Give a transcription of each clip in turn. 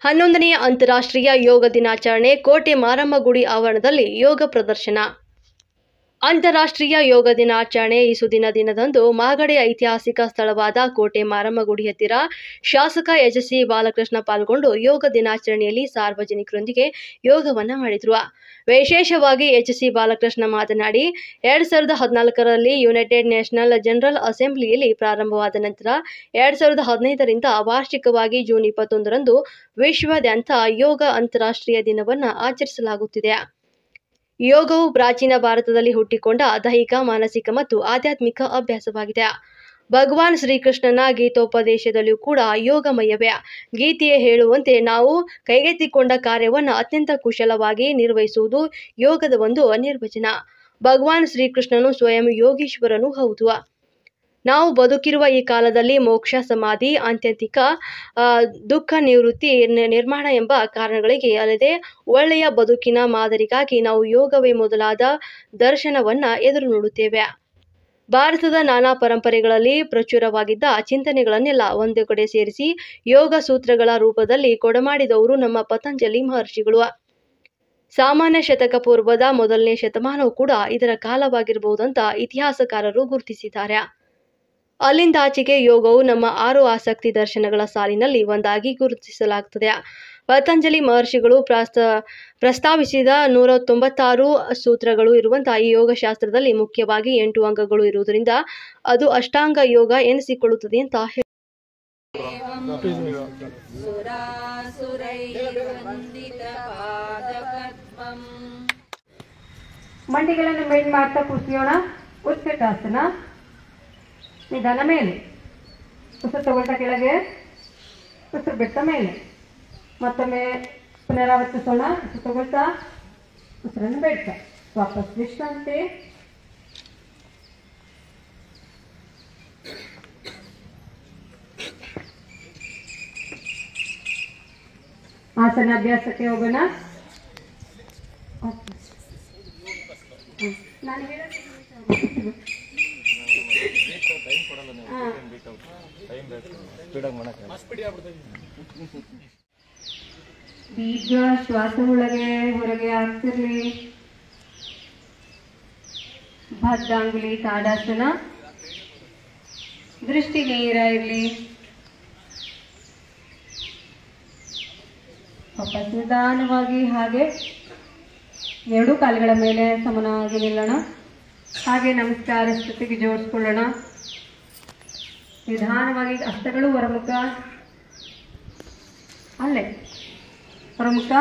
11ನೇ ಅಂತಾರಾಷ್ಟ್ರೀಯ ಯೋಗ ದಿನಾಚರಣೆ ಕೋಟೆ ಮಾರಮ್ಮ ಗುಡಿ ಆವರಣದಲ್ಲಿ ಯೋಗ ಪ್ರದರ್ಶನ. ಅಂತಾರಾಷ್ಟ್ರೀಯ ಯೋಗ ದಿನಾಚರಣೆ ಇಸುದಿನ ದಿನದಂದು ಮಾಗಡಿ ಐತಿಹಾಸಿಕ ಸ್ಥಳವಾದ ಕೋಟೆ ಮಾರಮ್ಮ ಗುಡಿ ಹತ್ತಿರ ಶಾಸಕ ಎಚ್.ಸಿ. ಬಾಲಕೃಷ್ಣ ಪಾಲ್ಗೊಂಡು ಯೋಗ ದಿನಾಚರಣೆಯಲ್ಲಿ ಸಾರ್ವಜನಿಕರೊಂದಿಗೆ ಯೋಗವನ್ನ ಮಾಡಿದರು. ವಿಶೇಷವಾಗಿ ಎಚ್.ಸಿ. ಬಾಲಕೃಷ್ಣ ಮಾತನಾಡಿ 2014ರಲ್ಲಿ ಯುನೈಟೆಡ್ ನೇಷನಲ್ ಜನರಲ್ ಅಸೆಂಬ್ಲಿಯಲ್ಲಿ ಪ್ರಾರಂಭವಾದ ನಂತರ 2015ರಿಂದ ವಾರ್ಷಿಕವಾಗಿ ಜೂನ್ 21ರಂದು ವಿಶ್ವಾದ್ಯಂತ ಯೋಗ ಅಂತಾರಾಷ್ಟ್ರೀಯ ದಿನವನ್ನು ಆಚರಿಸಲಾಗುತ್ತಿದೆ. ಯೋಗವು ಪ್ರಾಚೀನ ಭಾರತದಲ್ಲಿ ಹುಟ್ಟಿಕೊಂಡ ದೈಹಿಕ, ಮಾನಸಿಕ ಮತ್ತು ಆಧ್ಯಾತ್ಮಿಕ ಅಭ್ಯಾಸವಾಗಿದೆ. ಭಗವಾನ್ ಶ್ರೀಕೃಷ್ಣನ ಗೀತೋಪದೇಶದಲ್ಲಿಯೂ ಕೂಡ ಯೋಗಮಯವೇ. ಗೀತೆಯೇ ಹೇಳುವಂತೆ ನಾವು ಕೈಗೆತ್ತಿಕೊಂಡ ಕಾರ್ಯವನ್ನು ಅತ್ಯಂತ ಕುಶಲವಾಗಿ ನಿರ್ವಹಿಸುವುದು ಯೋಗದ ಒಂದು ನಿರ್ವಚನ. ಭಗವಾನ್ ಶ್ರೀಕೃಷ್ಣನು ಸ್ವಯಂ ಯೋಗೀಶ್ವರನೂ ಹೌದು. ನಾವು ಬದುಕಿರುವ ಈ ಕಾಲದಲ್ಲಿ ಮೋಕ್ಷ, ಸಮಾಧಿ, ಆತ್ಯಂತಿಕ ದುಃಖ ನಿವೃತ್ತಿ, ನಿರ್ಮಾಣ ಎಂಬ ಕಾರಣಗಳಿಗೆ ಅಲ್ಲದೆ ಒಳ್ಳೆಯ ಬದುಕಿನ ಮಾದರಿಗಾಗಿ ನಾವು ಯೋಗವೇ ಮೊದಲಾದ ದರ್ಶನವನ್ನ ಎದುರು ನೋಡುತ್ತೇವೆ. ಭಾರತದ ನಾನಾ ಪರಂಪರೆಗಳಲ್ಲಿ ಪ್ರಚುರವಾಗಿದ್ದ ಚಿಂತನೆಗಳನ್ನೆಲ್ಲ ಒಂದು ಕಡೆ ಸೇರಿಸಿ ಯೋಗ ಸೂತ್ರಗಳ ರೂಪದಲ್ಲಿ ಕೊಡಮಾಡಿದವರು ನಮ್ಮ ಪತಂಜಲಿ ಮಹರ್ಷಿಗಳು. ಸಾಮಾನ್ಯ ಶತಕ ಪೂರ್ವದ ಮೊದಲನೇ ಶತಮಾನವೂ ಕೂಡ ಇದರ ಕಾಲವಾಗಿರಬಹುದಂತ ಇತಿಹಾಸಕಾರರು ಗುರುತಿಸಿದ್ದಾರೆ. ಅಲ್ಲಿಂದಾಚೆಗೆ ಯೋಗವು ನಮ್ಮ 6 ಆಸಕ್ತಿ ದರ್ಶನಗಳ ಸಾಲಿನಲ್ಲಿ ಒಂದಾಗಿ ಗುರುತಿಸಲಾಗುತ್ತದೆ. ಪತಂಜಲಿ ಮಹರ್ಷಿಗಳು ಪ್ರಸ್ತಾವಿಸಿದ 196 ಸೂತ್ರಗಳು ಇರುವಂತಹ ಈ ಯೋಗಶಾಸ್ತ್ರದಲ್ಲಿ ಮುಖ್ಯವಾಗಿ 8 ಅಂಗಗಳು ಇರುವುದರಿಂದ ಅದು ಅಷ್ಟಾಂಗ ಯೋಗ ಎನಿಸಿಕೊಳ್ಳುತ್ತದೆ ಅಂತ ಮಂಡಿಗಳನ್ನು ಮೇಲ್ ಮಾಡ್ತಾ ಕೂರ್ಸಿಯೋಣ. ಉತ್ಕಟಾಸನ. ನಿಧಾನ ಮೇಲೆ, ಉಸಿರು ತಗೊಳ್ತಾ ಕೆಳಗೆ, ಉಸಿರು ಬಿಡ್ತಾ ಮೇಲೆ. ಮತ್ತೊಮ್ಮೆ ಪುನರಾವರ್ತಿಸೋಣ. ಉಸಿರು ತಗೊಳ್ತಾ, ಉಸಿರನ್ನು ಬಿಡ್ತಾ, ವಾಪಸ್ ವಿಶ್ರಾಂತಿ. ಆಸನ ಅಭ್ಯಾಸಕ್ಕೆ ಹೋಗೋಣ. ನಾನು ದೀರ್ಘ ಶ್ವಾಸ ಒಳಗೆ ಹೊರಗೆ ಆಗ್ತಿರ್ಲಿ. ಭದ್ರಾಂಗುಲಿ ತಾಡಾಸನ. ದೃಷ್ಟಿ ನೇರ ಇರಲಿ. ವಾಪಸ್ ನಿಧಾನವಾಗಿ ಹಾಗೆ 2 ಕಾಲುಗಳ ಮೇಲೆ ಸಮನಾಗಿ ನಿಲ್ಲೋಣ. ಹಾಗೆ ನಮಸ್ಕಾರ ಸ್ಥಿತಿಗೆ ಜೋಡಿಸ್ಕೊಳ್ಳೋಣ. ನಿಧಾನವಾಗಿ ಹಸ್ತಗಳು ಹೊರಮುಖ, ಅಲ್ಲೇ ಹೊರಮುಖ.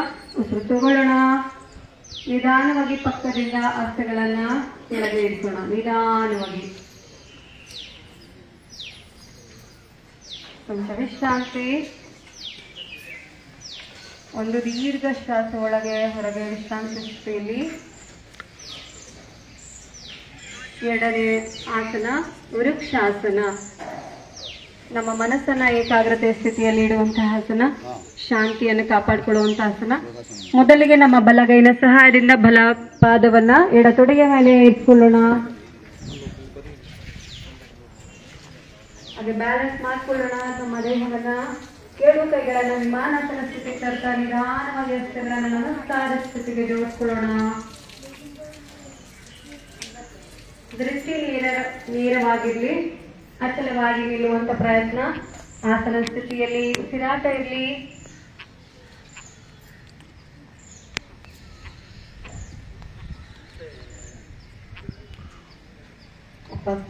ಉಸಿರು ತಗೊಳ್ಳೋಣ. ನಿಧಾನವಾಗಿ ಪಕ್ಕದಿಂದ ಹಸ್ತಗಳನ್ನ ಕೆಳಗೆ ಇರಿಸೋಣ. ನಿಧಾನವಾಗಿ ಕೊಂಚ ವಿಶ್ರಾಂತಿ. ಒಂದು ದೀರ್ಘ ಶ್ವಾಸ ಒಳಗೆ ಹೊರಗೆ ವಿಶ್ರಾಂತಿ ಸ್ಥಿತಿಯಲ್ಲಿ. 2ನೇ ಆಸನ ವೃಕ್ಷಾಸನ. ನಮ್ಮ ಮನಸ್ಸನ್ನ ಏಕಾಗ್ರತೆ ಸ್ಥಿತಿಯಲ್ಲಿ ಇಡುವಂತಹ ಆಸನ, ಶಾಂತಿಯನ್ನು ಕಾಪಾಡಿಕೊಳ್ಳುವಂತಹ ಆಸನ. ಮೊದಲಿಗೆ ನಮ್ಮ ಬಲಗೈನ ಸಹಾಯದಿಂದ ಬಲ ಪಾದವನ್ನ ಎಡತೊಡೆಯ ಮೇಲೆ ಇಟ್ಕೊಳ್ಳೋಣ. ಹಾಗೆ ಬ್ಯಾಲೆನ್ಸ್ ಮಾಡ್ಕೊಳ್ಳೋಣ. ನಮ್ಮ ದೇಹವನ್ನ 2 ಕೈಗಳನ್ನ ವಿಮಾನಾಸನ ಸ್ಥಿತಿ ತರ್ತಾ ನಿಧಾನವಾಗಿ ಹಸ್ತಗಳನ್ನ ನಮಸ್ಕಾರ ಸ್ಥಿತಿಗೆ ಜೋಡಿಸ್ಕೊಳ್ಳೋಣ. ದೃಷ್ಟಿ ನೇರವಾಗಿರ್ಲಿ. ಅಚಲವಾಗಿ ನಿಲ್ಲುವಂತ ಪ್ರಯತ್ನ. ಆಸನ ಸ್ಥಿತಿಯಲ್ಲಿ ಉಸಿರಾಟ ಇರಲಿ.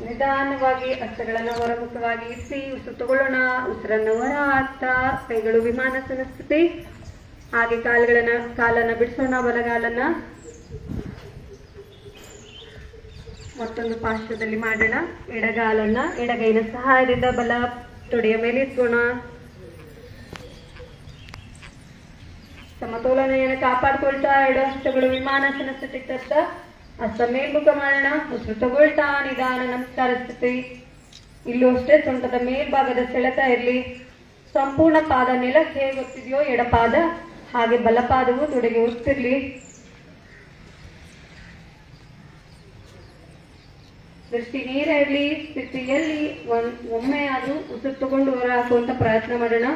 ನಿಧಾನವಾಗಿ ಹಸ್ತಗಳನ್ನು ಹೊರಮುಖವಾಗಿ ಇರಿಸಿ ಉಸಿರು ತಗೊಳ್ಳೋಣ. ಉಸಿರನ್ನು ಹೊರ ಹಾಕ್ತಾ ಕೈಗಳು ವಿಮಾನಾಸನ ಸ್ಥಿತಿ. ಹಾಗೆ ಕಾಲನ್ನ ಬಿಡಿಸೋಣ. ಬಲಗಾಲನ್ನ ಮತ್ತೊಂದು ಪಾರ್ಶ್ವದಲ್ಲಿ ಮಾಡೋಣ. ಎಡಗಾಲನ್ನ ಎಡಗೈನ ಸಹಾಯದಿಂದ ಬಲ ತೊಡೆಯ ಮೇಲೆ ಇಟ್ಕೋಣ. ಸಮತೋಲನೆಯನ್ನು ಕಾಪಾಡ್ಕೊಳ್ತಾ 2 ಹಸ್ತಗಳು ವಿಮಾನಾಸನ ಸ್ಥಿತಿ ತರ್ತಾ ಹಸ್ತ ಮೇಲ್ಮುಖ ಮಾಡೋಣ. ಉಸಿರು ತಗೊಳ್ತಾ ನಿಧಾನ ನಮಸ್ಕಾರ ಸ್ಥಿತಿ. ಇಲ್ಲೂ ಅಷ್ಟೇ ಸೊಂಟದ ಮೇಲ್ಭಾಗದ ಸೆಳೆತ ಇರಲಿ. ಸಂಪೂರ್ಣ ಪಾದ ನೆಲಕ್ಕೆ ಹೇಗೆ ಗೊತ್ತಿದೆಯೋ ಎಡಪಾದ ಹಾಗೆ ಬಲಪಾದವು ತೊಡೆಗೆ ಒತ್ತಿರ್ಲಿ. ದೃಷ್ಟಿ ನೇರ ಇರಲಿ. ಸ್ಥಿತಿಯಲ್ಲಿ ಒಮ್ಮೆ ಅದು ಉಸಿರು ತಗೊಂಡು ಹೊರ ಹಾಕುವಂತ ಪ್ರಯತ್ನ ಮಾಡೋಣ.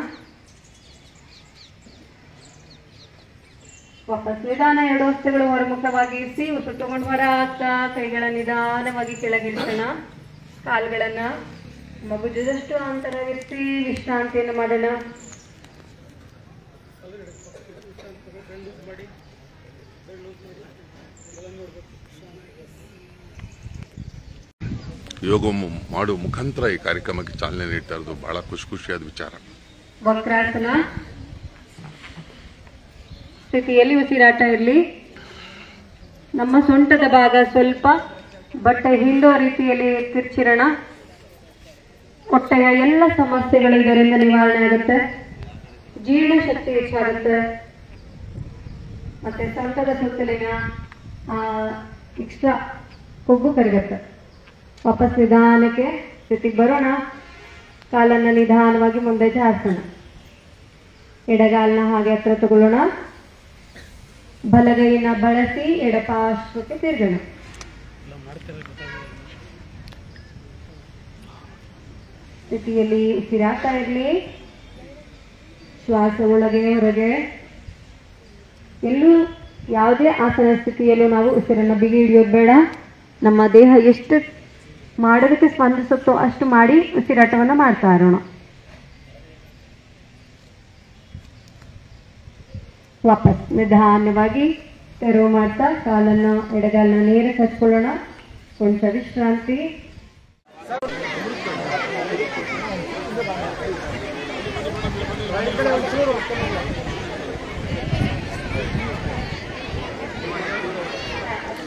ವಾಪಸ್ ನಿಧಾನ 2 ಹಸ್ತಗಳು ಹೊರಮುಖವಾಗಿ ಇರಿಸಿ. ಉಸಿರು ತಗೊಂಡು ಹೊರ ಹಾಕ್ತಾ ಕೈಗಳ ನಿಧಾನವಾಗಿ ಕೆಳಗಿಳಿಸೋಣ. ಕಾಲುಗಳನ್ನ ಮಗುಜದಷ್ಟು ಅಂತರವಿರಿಸಿ ವಿಶ್ರಾಂತಿಯನ್ನು ಮಾಡೋಣ. ಯೋಗ ಮಾಡುವ ಮುಖಾಂತರ ಈ ಕಾರ್ಯಕ್ರಮಕ್ಕೆ ಚಾಲನೆ ನೀಡ್ತಾ ಇರೋದು ಬಹಳ ಖುಷಿಯಾದ ವಿಚಾರ. ವಕ್ರಾಸನ ಸ್ಥಿತಿಯಲ್ಲಿ ಉಸಿರಾಟ ಇರಲಿ. ನಮ್ಮ ಸೊಂಟದ ಭಾಗ ಸ್ವಲ್ಪ ಬಟ್ಟೆ ಹಿಂಡೋ ರೀತಿಯಲ್ಲಿ ತಿರ್ಚಿರೋಣ. ಹೊಟ್ಟೆಯ ಎಲ್ಲ ಸಮಸ್ಯೆಗಳು ಇದರಿಂದ ನಿವಾರಣೆ ಆಗುತ್ತೆ. ಜೀರ್ಣಶಕ್ತಿ ಹೆಚ್ಚಾಗುತ್ತೆ. ಮತ್ತೆ ಸೊಂಟದ ಸುತ್ತಲಿನ ಎಕ್ಸ್ಟ್ರಾ ಕೊಬ್ಬು ಕರಗುತ್ತೆ. ವಾಪಸ್ ನಿಧಾನಕ್ಕೆ ಸ್ಥಿತಿಗೆ ಬರೋಣ. ಕಾಲನ್ನ ನಿಧಾನವಾಗಿ ಮುಂದೆ ಚಾಚೋಣ. ಎಡಗಾಲನ್ನ ಹಾಗೆ ಹತ್ರ ತಗೊಳ್ಳೋಣ. ಬಲಗೈನ ಬಳಸಿ ಎಡಪಾರ್ಶ್ವಕ್ಕೆ ತಿರುಗೋಣ. ಸ್ಥಿತಿಯಲ್ಲಿ ಉಸಿರಾಟ ಇರಲಿ. ಶ್ವಾಸ ಒಳಗೆ ಹೊರಗೆ. ಎಲ್ಲೂ ಯಾವುದೇ ಆಸನ ಸ್ಥಿತಿಯಲ್ಲೂ ನಾವು ಉಸಿರನ್ನ ಬಿಗಿ ಹಿಡಿಯೋದು ಬೇಡ. ನಮ್ಮ ದೇಹ ಎಷ್ಟು ಮಾಡೋದಕ್ಕೆ ಸ್ಪಂದಿಸುತ್ತೋ ಅಷ್ಟು ಮಾಡಿ ಉಸಿರಾಟವನ್ನು ಮಾಡ್ತಾ ಇರೋಣ. ವಾಪಸ್ ನಿಧಾನವಾಗಿ ತೆರವು ಮಾಡ್ತಾ ಕಾಲನ್ನ ಎಡಗಾಲನ್ನ ನೇರಕ್ಕೆ ಹಚ್ಕೊಳ್ಳೋಣ. ಕೊಂಚ ವಿಶ್ರಾಂತಿ.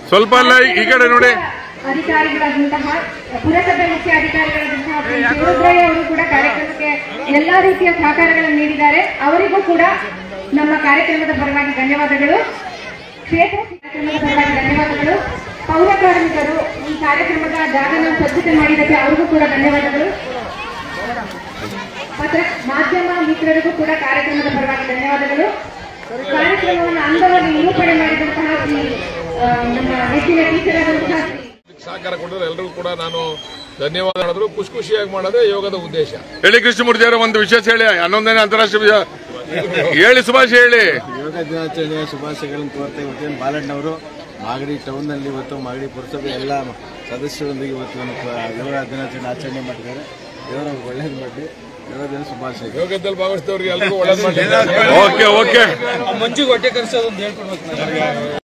ಸ್ವಲ್ಪ ಅಲ್ಲ ಈ ಕಡೆ ನೋಡಿ. ಅಧಿಕಾರಿಗಳಾದಂತಹ ಪುರಸಭೆ ಮುಖ್ಯ ಅಧಿಕಾರಿಗಳಾದಂತಹ ಶಿವರುದ್ರಯ್ಯ ಅವರು ಕೂಡ ಕಾರ್ಯಕ್ರಮಕ್ಕೆ ಎಲ್ಲಾ ರೀತಿಯ ಸಹಕಾರಗಳನ್ನು ನೀಡಿದ್ದಾರೆ. ಅವರಿಗೂ ಕೂಡ ನಮ್ಮ ಕಾರ್ಯಕ್ರಮದ ಪರವಾಗಿ ಧನ್ಯವಾದಗಳು. ಕ್ಷೇತ್ರ ಕಾರ್ಯಕ್ರಮದ ಪರವಾಗಿ ಧನ್ಯವಾದಗಳು. ಪೌರ ಕಾರ್ಮಿಕರು ಈ ಕಾರ್ಯಕ್ರಮದ ಜಾಗನ ಸ್ವಚ್ಛತೆ ಮಾಡಿದ್ದಕ್ಕೆ ಅವರಿಗೂ ಕೂಡ ಧನ್ಯವಾದಗಳು. ಮಾಧ್ಯಮ ಮಿತ್ರರಿಗೂ ಕೂಡ ಕಾರ್ಯಕ್ರಮದ ಪರವಾಗಿ ಧನ್ಯವಾದಗಳು. ಕಾರ್ಯಕ್ರಮವನ್ನು ಅಂಗವಾಗಿ ನಿರೂಪಣೆ ಮಾಡಿದಂತಹ ನಮ್ಮ ನೆಚ್ಚಿನ ಟೀಚರ್ ಆದಂತಹ ಸಹಕಾರ ಕೊಟ್ಟರೆ ಎಲ್ಲರಿಗೂ ಕೂಡ ನಾನು ಧನ್ಯವಾದ ಹೇಳಿದ್ರು. ಖುಷಿಯಾಗಿ ಮಾಡೋದೇ ಯೋಗದ ಉದ್ದೇಶ. ಹೇಳಿ ಕೃಷ್ಣಮೂರ್ತಿ ಅವರ ಒಂದು ವಿಶೇಷ ಹೇಳಿ. 11ನೇ ಅಂತಾರಾಷ್ಟ್ರೀಯ ಹೇಳಿ ಶುಭಾಶಯ ಹೇಳಿ. ಯೋಗ ದಿನಾಚರಣೆಯ ಶುಭಾಶಯಗಳನ್ನು ಕೋರ್ತಾ ಇವತ್ತೇನು ಬಾಲಣ್ಣವರು ಮಾಗಡಿ ಟೌನ್ನಲ್ಲಿ ಇವತ್ತು ಮಾಗಡಿ ಪುರಸಭೆ ಎಲ್ಲ ಸದಸ್ಯರೊಂದಿಗೆ ಇವತ್ತು ಯೋಗ ದಿನಾಚರಣೆ ಆಚರಣೆ ಮಾಡಿದ್ದಾರೆ. ದೇವರ ಒಳ್ಳೇದು ಮಾಡಿ ಯೋಗ ದಿನ ಶುಭಾಶಯ. ಯೋಗದಲ್ಲಿ ಭಾಗವಹಿಸಿದವರಿಗೆ ಎಲ್ಲರಿಗೂ ಒಳ್ಳೇದು ಮಾಡಿ. ಓಕೆ ಮಂಚಿಗೆ ಹೊಟ್ಟೆ ಕರೆಸೋದು ಅಂತ ಹೇಳ್ಕೊಡ್ಬೇಕು.